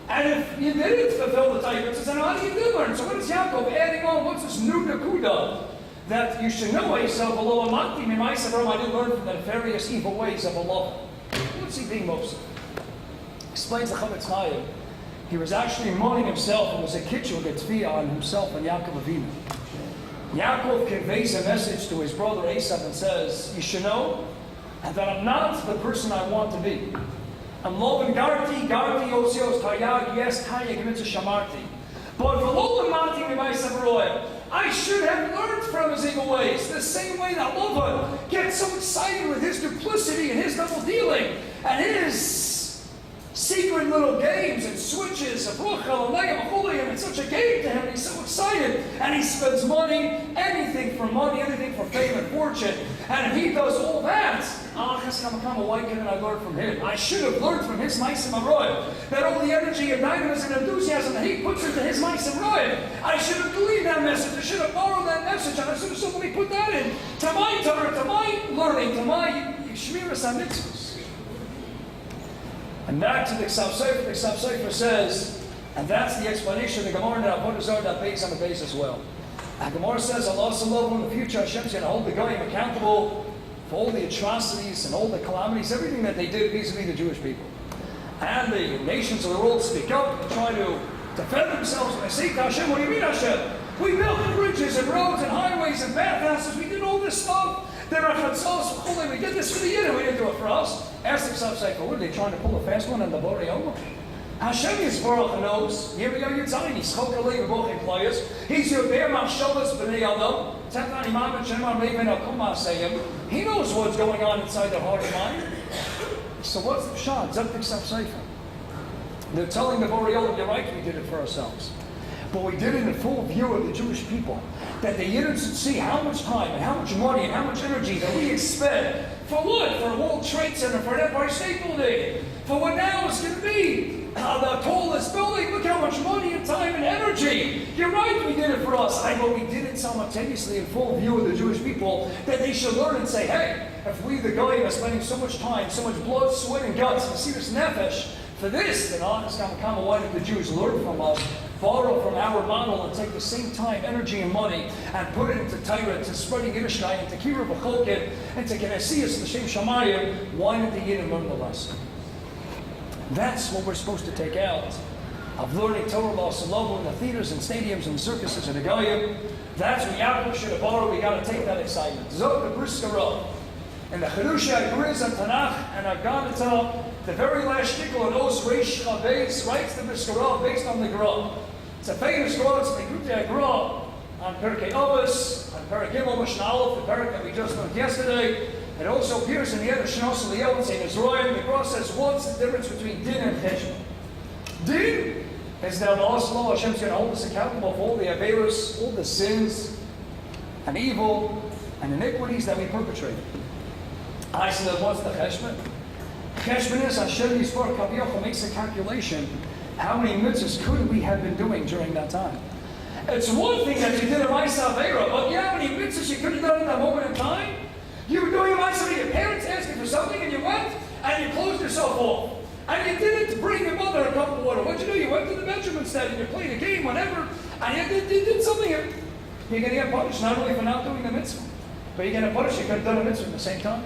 And if you didn't fulfill the Tayim mitzvahs, then how do you did learn? So what is Yaakov adding on? What's this new Nakuda? That you should know yourself, Allah Amati, I didn't learn from the nefarious evil ways of Allah. What's he being roasted? Explains the Chavetz Chaim. He was actually mourning himself and was a kitchel getzviyah on himself and Yaakov Avinu. Yaakov conveys a message to his brother Esav and says, you should know that I'm not the person I want to be. I'm loving Garti Osios Tayag, yes, Tayag Mitzvah Shamarti. But V'lo Amati M'Ma'asav Roya, I should have learned from his evil ways. The same way that Lavan gets so excited with his duplicity and his double dealing and his secret little games and switches of Ruchel and it's such a game to him. He's so excited. And he spends money, anything for fame and fortune. And if he does all that, why couldn't I learn from him? I should have learned from his Ma'asim Aroyim. That all the energy and dynamism and enthusiasm that he puts into his Ma'asim Aroyim. I should have believed that message. I should have borrowed that message. And I should have simply put that in to my Torah, to my learning, to my Shmiras HaMitzvahs. And back to the Ksav Sefer says, and that's the explanation of the Gemara in Avodah Zarah that base on the base as well. The Gemara says Allah Subhanahu in the future Hashem's going to hold the Goyim accountable for all the atrocities and all the calamities, everything that they did vis-a-vis the Jewish people. And the nations of the world speak up and try to defend themselves. And they say to Hashem, what do you mean Hashem? We built the bridges and roads and highways and bathhouses. We did all this stuff. We did this for the Yidden. We didn't do it for us. Ask the Ksav Sefer, what are they trying to pull a fast one on the Borei Olam? Hashem Yisborach knows. Here we are, Yitzhak. He's Chokalei V'Bochim Players. He's your Be'er Machshavas B'nei Adam. Tetan Imam and Shemar Levin Al-Kumah Seyim. He knows what's going on inside their heart and mind. So what's the shot? Zok the Ksav Sefer. They're telling the Borei Olam, you're right, we did it for ourselves. But we did it in full view of the Jewish people. That the Yidden should see how much time and how much money and how much energy that we expend. For what? For a World Trade Center, for an Empire State Building. For what now is going to be the tallest building. Look how much money and time and energy. You're right, we did it for us. But we did it simultaneously in full view of the Jewish people that they should learn and say, hey, if we, the Goyim, are spending so much time, so much blood, sweat, and guts to see this nefesh for this, then why did the Jews learn from us? Borrow from our model and take the same time, energy, and money and put it into Torah, to spreading Yiddishkeit, and to Kira B'Cholkin, and to Genesias, the Shem Shamayim. Why did the Yidden learn the lesson? That's what we're supposed to take out of learning Torah law, Salobo, in the theaters and stadiums and circuses and the Goyim. That's what Yaakov should have borrowed. We got to take that excitement. Zot the Brisker Rav. And the Chedushah, Grizz, and Tanakh, and Aganata, the very last shtickle in Os Reish Chabeis, writes the Brisker Rav based on the Gra. It's a famous Gra, it's the Grutei Gra, on Perkei Avos, on Perek Gimel, Mishnah Aleph, the Perek that we just learned yesterday. It also appears in the other Shnos Eliyahu and St. Israel. The Gra says, what's the difference between Din and Cheshbon? Din is that Allah Hashem's going to hold us accountable for all the Averos, all the sins, and evil, and iniquities that we perpetrate. I said, what's the Cheshbon? Cheshbon is Hashem Yisbar Kaviyachol makes a calculation. How many mitzvahs could we have been doing during that time? It's one thing that you did a Ma'aseh Avera, but you know how many mitzvahs you could have done in that moment in time? You were doing a Ma'aseh, your parents asked you for something, and you went, and you closed yourself off. And you did it to bring your mother a cup of water. What'd you do? You went to the bedroom instead, and you played a game, whatever, and you did something. You're going to get punished, not only for not doing the mitzvah, but you're going to punish, you could have done a mitzvah at the same time.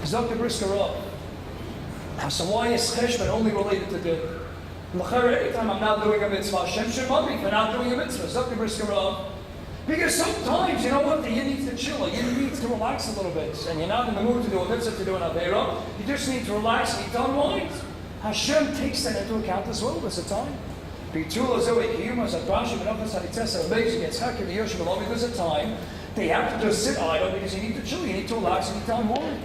Zok the Brisker Rav. So why is Cheshbon only related to Din? Anytime I'm not doing a mitzvah, Hashem should love me for not doing a mitzvah. Zok the Brisker Rav. Because sometimes, you know what, the Yid needs to chill, you needs to relax a little bit. And you're not in the mood to do a mitzvah, to do an Aveira. You just need to relax and need to unwind. Hashem takes that into account as well. There's a time. There's a time they have to just sit idle because you need to chill, you need to relax, you need to unwind.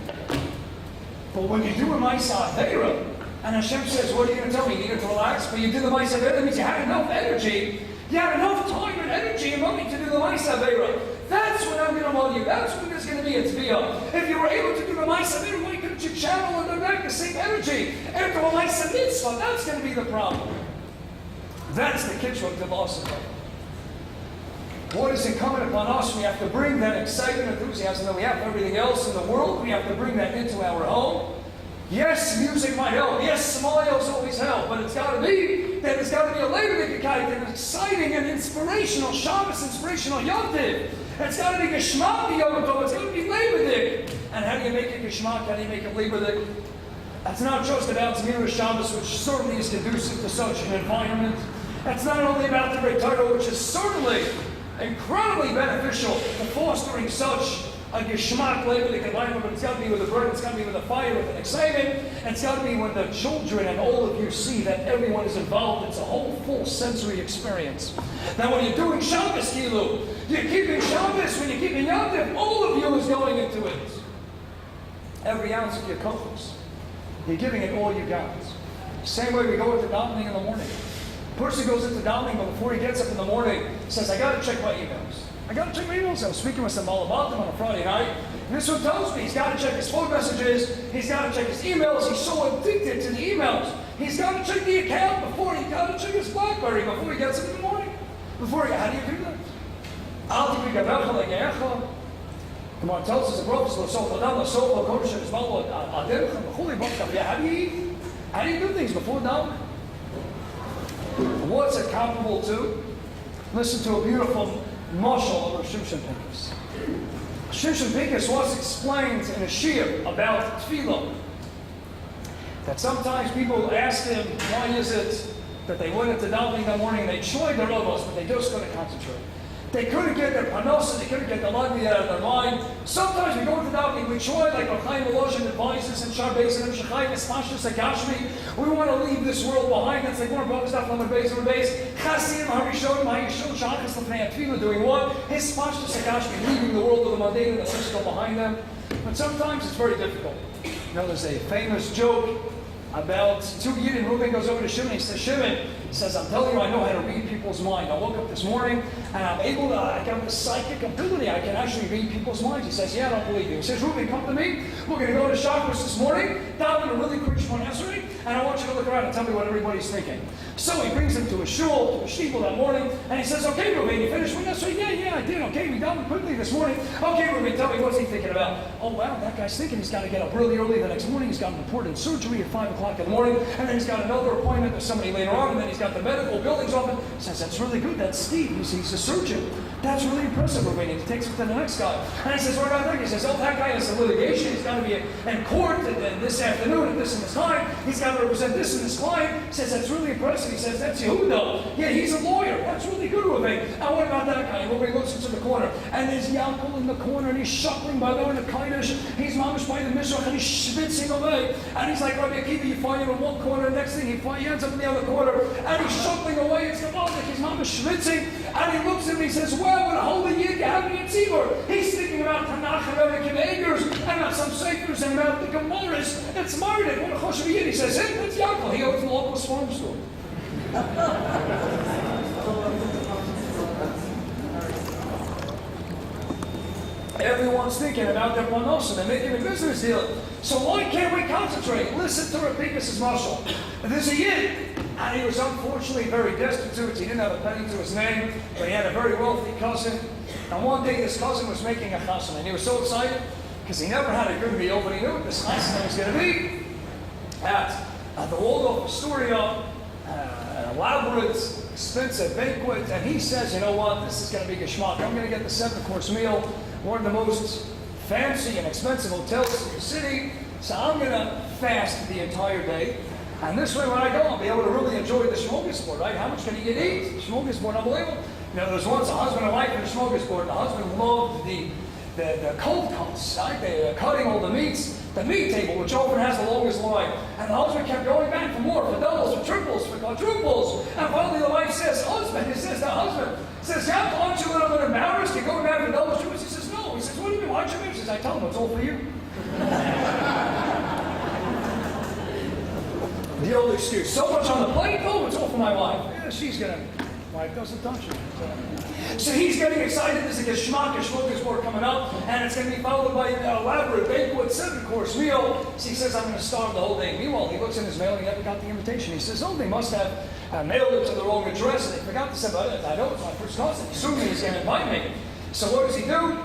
But when you do a Ma'aseh Aveira, and Hashem says, what are you going to tell me? You needed to relax, but you did the Ma'aseh Aveira, that means you had enough energy, you had enough time and energy and money to do the Ma'aseh Aveira. That's when I'm going to love you. That's when there's going to be a tviyah. If you were able to do the ma'aseh, why couldn't you channel and direct the same energy after a ma'aseh mitzvah? That's going to be the problem. That's the kitchen of the loss. What is incumbent upon us? We have to bring that excitement, enthusiasm that we have for everything else in the world. We have to bring that into our home. Yes, music might help. Yes, smiles always help. But it's got to be that it's got to be a Leibniz an exciting and inspirational Shabbos, inspirational Yom Tov. It's got to be Geshmak Yom Tov. It's got to be Leibniz. And how do you make it Geshmak? How do you make it Leibniz? That's not just about Zmira Shabbos, which certainly is conducive to such an environment. That's not only about the Great Torah, which is certainly incredibly beneficial to fostering such a Geshmak Leibniz environment, but it's got to be with a burden, it's got to be with a fire, with an excitement, and it's got to be when the children and all of you see that everyone is involved. It's a whole full sensory experience. Now when you're doing Shabbos, Kilu, you're keeping Shabbos, when you're keeping Yom Tov, all of you is going into it. Every ounce of your compass. You're giving it all you got. Same way we go into davening in the morning. A person goes into davening, but before he gets up in the morning, says, I got to check my emails. I got to check my emails. I was speaking with some Malabatim on a Friday night, and this one tells me he's got to check his phone messages, he's got to check his emails, he's so addicted to the emails. He's got to check the account before, he's got to check his BlackBerry before he gets up in the morning. How do you do that? The Gemara tells us the Prophet how do you eat? How do you do things before davening? What's it comparable to? Listen to a beautiful mashal of Shimshon Pinkus. Shimshon Pinkus once explained in a shir about tefillah that sometimes people asked him, why is it that they went into davening that morning and they tried their utmost, but they just couldn't concentrate. They couldn't get their panosa, they couldn't get the lagni out of their mind. Sometimes we go into davening, we try, like Chaim Volozhin advises in Sharbez and Shachayim Espashas Agashmi. We want to leave this world behind. It's like one of our brothers on the base of the base. Chasim Harishonim Hayishon Shachas Lefnei Atfilah doing what? His Espashas Agashmi, leaving the world of the mundane and the physical behind them. But sometimes it's very difficult. You know, there's a famous joke about two Yidden. Reuben goes over to Shimon. He says, Shimon, he says, I'm telling you, I know how to read people's mind. I woke up this morning and I'm able to, I got this psychic ability. I can actually read people's minds. He says, yeah, I don't believe you. He says, Reuben, come to me. We're going to go to Shabbos this morning, down in a really quick Shemon Esrei, and I want you to look around and tell me what everybody's thinking. So he brings him to a shul, to a shtiebel that morning, and he says, okay, Reuben, you finished with Esrei? Yeah, I did. Okay, we done quickly this morning. Okay, Reuben, tell me, what's he thinking about? Oh, wow, that guy's thinking he's got to get up really early the next morning. He's got an important surgery at 5 o'clock in the morning, and then he's got another appointment with somebody later on, and then he's got the medical buildings open. He says, that's really good. That's Steve. He's a surgeon. That's really impressive, Reuben. He takes it to the next guy. And he says, what about that? He says, oh, that guy has a litigation. He's got to be in court and this afternoon at this and this time. He's got to represent this and this client. He says, that's really impressive. He says, that's Yehuda. Yeah, he's a lawyer. That's really good, Reuben. And what about that guy? And Reuben looks into the corner. And there's Yaakov in the corner, and he's shuckling by the Kodesh. He's mamish by the Mishrach, and he's schwitzing away. And he's like, Rabbi Akiva, you find him in one corner, the next thing he ends up in the other corner. And he's shuckling away. It's like he's mamish schwitzing. And he looks at me and he says, well, what a holy Yid you have in your tzibur. He's thinking about Tanakh and Rebbe Kiveigers, and about some Seifers, and about the Gemaras. It's Mardik. What a choshev Yid. He says, hey, that's Yaakov. He owns the local farm store. Everyone's thinking about their panosim and making a business deal. So why can't we concentrate? Listen to Rapikas' mashal. There's a Yid, and he was unfortunately very destitute. He didn't have a penny to his name, but he had a very wealthy cousin. And one day this cousin was making a chasana, and he was so excited because he never had a good meal, but he knew what this chasana was going to be at the Waldorf Astoria, an elaborate, expensive banquet. And he says, you know what, this is going to be geschmack. I'm going to get the 7-course meal, one of the most fancy and expensive hotels in the city. So I'm going to fast the entire day. And this way when I go, I'll be able to really enjoy the smorgasbord, right? How much can you eat? Smorgasbord, unbelievable. You know, there was once a husband and wife in the smorgasbord. The husband loved the cold cuts, right? They're cutting all the meats. The meat table, which often has the longest line. And the husband kept going back for more, for doubles, for triples, for quadruples. And finally the wife says, husband, says, yeah, aren't you a little bit embarrassed? You're going back for doubles, triples? He says, no. He says, what do you mean? Why'd you make? He says, I tell him it's all for you. The old excuse, so much on the plate, oh, it's all for my wife. Yeah, she's going to Wife doesn't touch him. So he's getting excited. There's a geschmack, board coming up, and it's going to be followed by an elaborate banquet, 7-course meal. So he says, I'm going to starve the whole day. Meanwhile, he looks in his mail, and he never got the invitation. He says, oh, they must have mailed it to the wrong address, and they forgot to send it. I know it's my first cousin. Assuming he's going to invite me. So what does he do?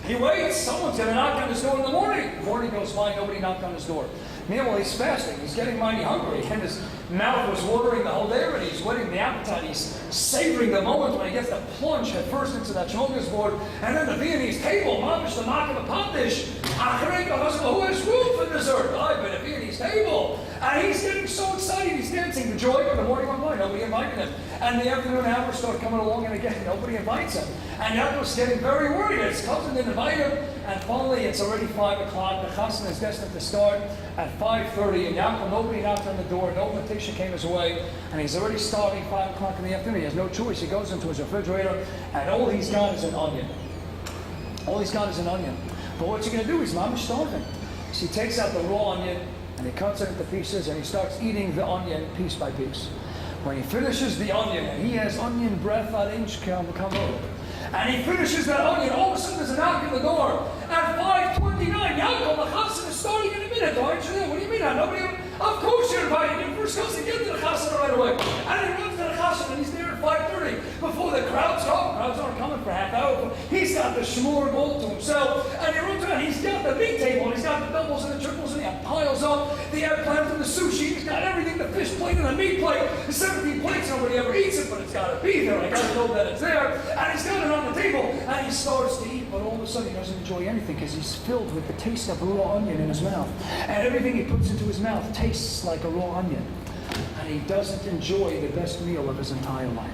He waits. Someone's going to knock on his door in the morning. The morning goes by, nobody knocked on his door. Meanwhile, he's fasting. He's getting mighty hungry. And his mouth was watering the whole day already. He's whetting the appetite. He's savoring the moment when he gets to plunge head first into that board. And then the Viennese table, mamish the mark of a pot dish. Who has room for dessert? I've been at a Viennese table. And he's getting so excited. He's dancing for joy. But the morning went by. Nobody invited him. And the afternoon hours start coming along. And again, nobody invites him. And Yaakov's getting very worried. His cousin didn't invite him. And finally, it's already 5 o'clock. The chassan is destined to start at 5:30. And Yaakov, nobody knocked on the door. No invitation came his way. And he's already starting 5 o'clock in the afternoon. He has no choice. He goes into his refrigerator. And all he's got is an onion. All he's got is an onion. But what's he going to do? He's mamish starving. So he takes out the raw onion. And he cuts it into pieces. And he starts eating the onion piece by piece. When he finishes the onion, and he has onion breath at inch come over. And he finishes that onion, all of a sudden there's a knock on the door. At 5:29, Yaakov, the chassan is starting in a minute. Aren't you there? What do you mean? Nobody? Of course you're invited. Your first cousin, get to the chassan right away. And he runs to the chassan, and he's there at 5:30. Before the crowds come, crowds aren't coming for half hour. He's got the shmur gold to himself. And he runs around, he's got the big table, he's got the doubles and the triples, and he piles up the eggplant and the sushi. He's got everything, the fish plate and the meat plate. The 17 plates, nobody ever eats it, but it's got to be there. I got to know that it's there. And he's got it on the table, and he starts to eat, but all of a sudden he doesn't enjoy anything because he's filled with the taste of raw onion in his mouth. And everything he puts into his mouth tastes like a raw onion. And he doesn't enjoy the best meal of his entire life.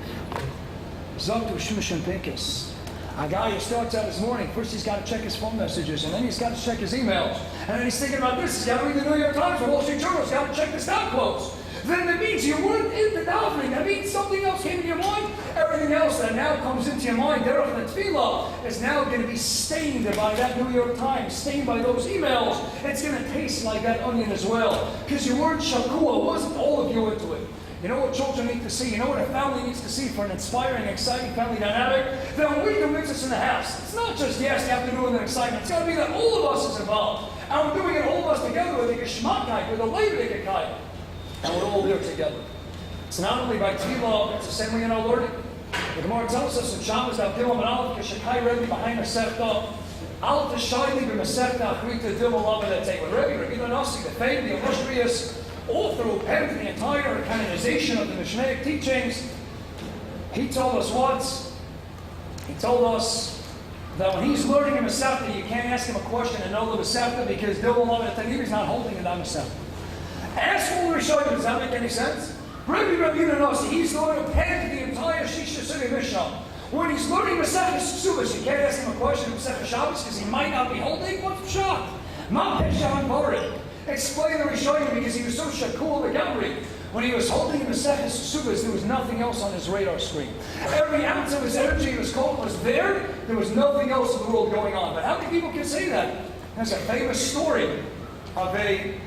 Zoktu Shmishan Pinkis. A guy who starts out his morning, first he's got to check his phone messages, and then he's got to check his emails. And then he's thinking about this. He's got to read the New York Times or Wall Street Journal. He's got to check the stock quotes. Then that means you weren't into davening. That means something else came into your mind. Everything else that now comes into your mind, derech and tefillah, is now going to be stained by that New York Times, stained by those emails. It's going to taste like that onion as well. Because you weren't shakua. Wasn't all of you into it. You know what children need to see? You know what a family needs to see for an inspiring, exciting family dynamic? That when we do mitzvahs in the house, it's not just, yes, you have to do it with an excitement. It's got to be that all of us is involved. And we're doing it all of us together with a geschmackheit, with a leibdigkeit. And we're all there together. It's not only by tefillah, it's the same way in our learning. The Gemara tells us in Shabbos, that Dilma and Aleph, Keshakai Rebbe behind a Sefta, Aleph Tashayli b'Mesefta, Achrita Dilma Lamedatei. When Rabbi Nasi, the fame, the illustrious, all through the entire canonization of the Mishnaic teachings, he told us what? He told us that when he's learning a Masefta, you can't ask him a question and know the Masefta because Dilma Lamedatei, he's not holding it on Masefta. Ask all the Rishonim, does that make any sense? Rabbi Nasi, he's going to pen the entire Shisha City Mishnah. When he's learning Masechet Suvas, you can't ask him a question of Masechet Shabbos because he might not be holding what's Pshat. Ma Peshan Barik. Explain the Rishonim because he was so shakul the Gamri. When he was holding Masechet Suvas, there was nothing else on his radar screen. Every ounce of his energy, his call was there. There was nothing else in the world going on. But how many people can say that? There's a famous story of a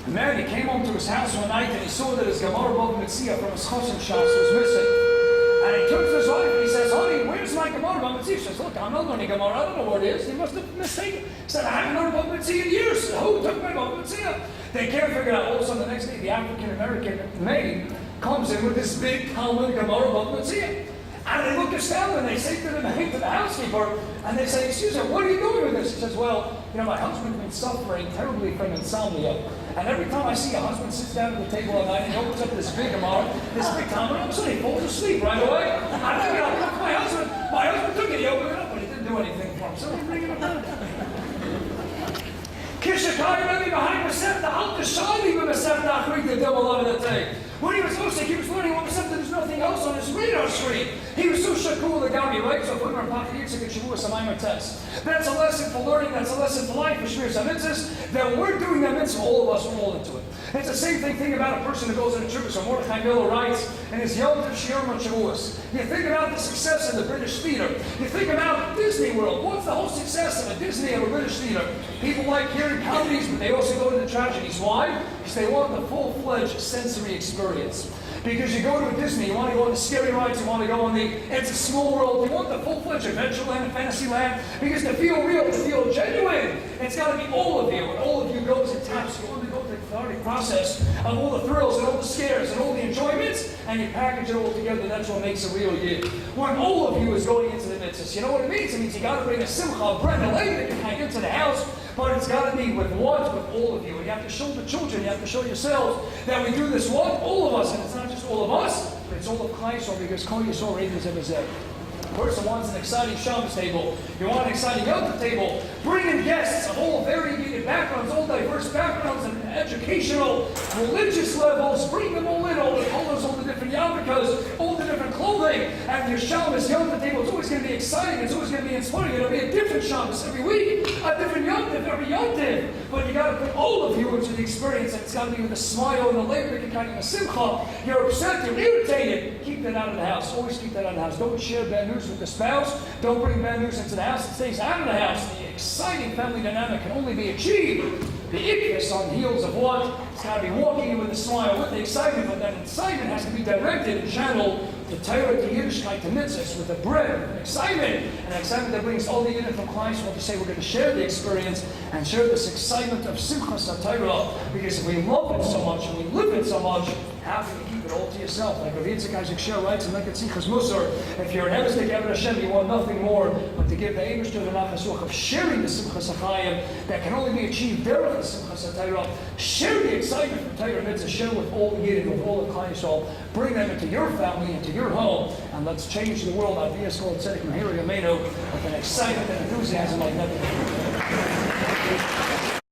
man. He came home to his house one night and he saw that his Gemara Bava Metzia from his Chosim Shas was missing. And he turns to his wife and he says, honey, where's my Gemara Bava Metzia? She says, look, I'm not learning Gemara. I don't know where it is. He must have mistaken. He said, I haven't learned Bava Metzia in years. Who took my Bava Metzia? They can't figure it out. All of a sudden, the next day, the African-American maid comes in with this big Talmud Gemara Bava Metzia. And they look astounded and they say to the housekeeper, and they say, excuse me, what are you doing with this? He says, well, my husband's been suffering terribly from insomnia. And every time I see a husband sits down at the table at night and he opens up this big Gemara, this big Talmud, all of a sudden he falls asleep right away. I think, my husband took it, he opened it up, but he didn't do anything for him. So we bring it up. Kishakai Rebbe behind Masefta, Al Tashayli b'Masefta, Achrita Dilma Lamedatei. When he was hosting, he was learning what Masefta, there's nothing else on his radar screen. He was so shakul the Gabi, right? So put him on Paki Yitzhak and Shavuos Samayim test. That's a lesson for learning, that's a lesson for life, for Shmir Samitzis, that we're doing that mitzvah, all of us are all into it. It's the same thing about a person who goes on a trip. So Mordechai Miller writes in his Yom Tov Shiurim on Shavuos. You think about the success of the British theater. You think about Disney World. What's the whole success of a Disney or a British theater? People like hearing comedies, but they also go to the tragedies. Why? Because they want the full-fledged sensory experience. Because you go to a Disney, you want to go on the scary rides, you want to go on the It's a Small World, you want the full-fledged Adventureland and Fantasyland, because to feel real, to feel genuine, it's got to be all of you. And all of you goes and taps you on to go through the cathartic process of all the thrills and all the scares and all the enjoyments, and you package it all together. That's what makes a real year. When all of you is going into the mitzvahs, you know what it means? It means you got to bring a simcha, a bread, a leg that can hang into the house, but it's got to be with what? With all of you. And you have to show the children, you have to show yourselves that we do this what? All of us. And it's not just all of us, but it's all of Klal Yisrael, because Kol Yisrael Reivers Emezeh. A person wants an exciting Shabbos table. You want an exciting Yom Tov table. Bring in guests of all variegated backgrounds, all diverse backgrounds and educational, religious levels. Bring them all in, all the colors, all the different yarmulkes, all the different clothing. And your Shabbos Yom Tov table is always going to be exciting. It's always going to be inspiring. It'll be a different Shabbos every week, a different Yom Tov every Yom Tov. But you got to put all of you into the experience, and it's got to be with a smile and a labor, kind of a simcha. You're upset, you're irritated. Keep that out of the house. Always keep that out of the house. Don't share bad news with the spouse. Don't bring bad news into the house. It stays out of the house. The exciting family dynamic can only be achieved. The ikvus on the heels of what? It's got to be walking in with a smile, with the excitement, but that excitement has to be directed and channeled to Torah, to Yiddishkeit, to mitzvahs, with a bread, with an excitement, that brings all the unit from Klal Yisrael to say we're going to share the experience and share this excitement of Simchas HaTorah, because if we love it so much and we live it so much, how can you keep it all to yourself? Like Rabbi Eytan Feiner writes in Lekatzichas Musar, if you're an Emes Eved Hashem, you want nothing more but to give the Eibishter the nachas ruach of sharing the Simchas HaChayim that can only be achieved derech the Simchas HaTorah. Share the excitement from Torah mitzvah, share with all the Yidden, with all the Klal Yisrael. Bring them into your family, into your home, and let's change the world. Aviyas Kol Tzedek Mehiri Yameinu with an excitement and enthusiasm like never before.